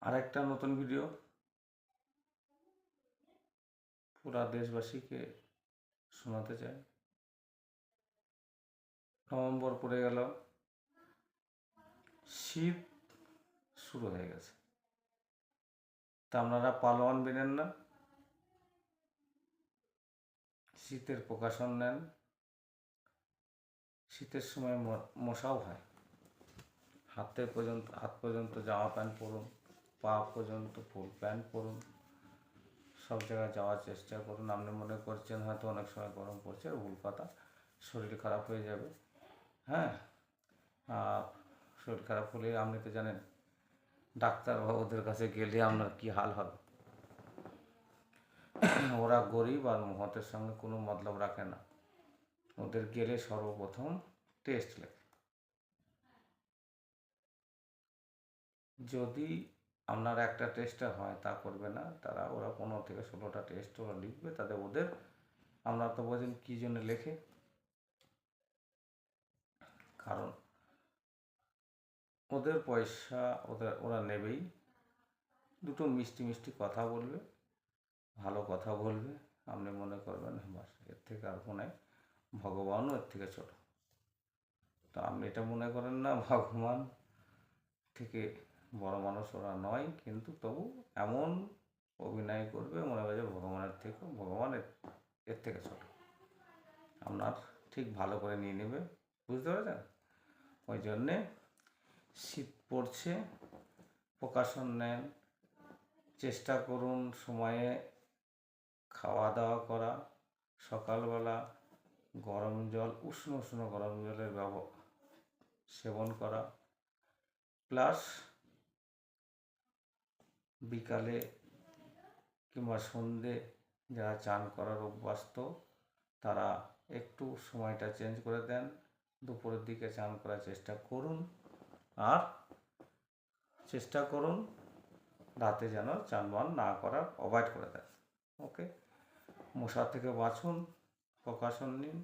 আরেকটা নতুন ভিডিও পুরা দেশবাসীকে শোনাতে চাই। নভেম্বর পড়ে গেল, শীত শুরু হয়ে গেছে। তা আপনারা পালোয়ান বিনেন না, শীতের প্রিকশন নেন। শীতের সময় মশাও হয়। হাত পর্যন্ত জামা প্যান্ট পরুন, পা পর্যন্ত ফুল প্যান্ট পরুন, সব জায়গায় যাওয়ার চেষ্টা করুন। আপনি মনে করছেন হয়তো অনেক সময় গরম পড়ছে, ভুল কথা। শরীর খারাপ হয়ে যাবে। হ্যাঁ, আর শরীর খারাপ হলে আপনি তো জানেন ডাক্তারবাবুদের কাছে গেলে আপনার কী হাল হবে। ওরা গরিব আর মহতের সঙ্গে কোনো মতলব রাখে না। ওদের গেলে সর্বপ্রথম টেস্ট লেখে। যদি আপনার একটা টেস্টে হয় তা করবে না তারা, ওরা 15 থেকে 16টা টেস্ট ওরা লিখবে। ওদের আপনারা তো বোঝেন কী জন্য লেখে। কারণ ওদের পয়সা ওরা নেবেই। দুটো মিষ্টি মিষ্টি কথা বলবে, ভালো কথা বলবে। আপনি মনে করবেন বাস, এর থেকে আর মনে হয় ভগবানও এর থেকে ছোট। তো আপনি এটা মনে করেন না ভগবান থেকে বড় মানুষ ওরা নয়, কিন্তু তবু এমন অভিনয় করবে মনে হয় যে ভগবান এর থেকে ছোট। আপনার ঠিক ভালো করে নিয়ে নেবে, বুঝতে পেরেছেন? ওই জন্যে শীত পড়ছে, প্রিকশন নেন, চেষ্টা করুন সময়ে খাওয়া দাওয়া করা। সকালবেলা গরম জল, উষ্ণ উষ্ণ গরম জলের সেবন করা, প্লাস বিকালে কিংবা সন্ধে যারা চান করার অভ্যস্ত তারা একটু সময়টা চেঞ্জ করে দেন, দুপুরের দিকে চান করার চেষ্টা করুন। আর চেষ্টা করুন রাতে যেন চান বান না করার, অ্যাভয়েড করে দেন। ওকে, মশা থেকে বাঁচুন, প্রিকশন নিন,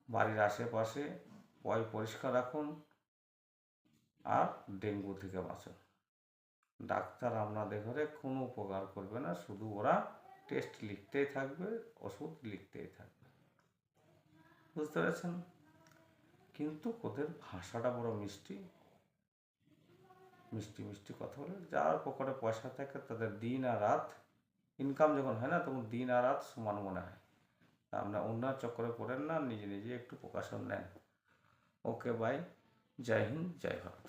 বাড়ির আশেপাশে পরিষ্কার রাখুন, আর ডেঙ্গু থেকে বাঁচুন। ডাক্তার আপনাদের ঘরে কোনো উপকার করবে না, শুধু ওরা টেস্ট লিখতেই থাকবে, ওষুধ লিখতেই থাকবে। বুঝতে পেরেছেন? কিন্তু ওদের ভাষাটা বড় মিষ্টি মিষ্টি মিষ্টি কথা বলে। যার পকেটে পয়সা থাকে তাদের দিন আর রাত ইনকাম যখন হয় না তখন দিন আর রাত সমান মনে হয়। আপনার অন্যার চক্করে পড়েন না, নিজে নিজে একটু প্রিকশন নেন। ওকে, বাই। জয় হিন্দ, জয় ভারত।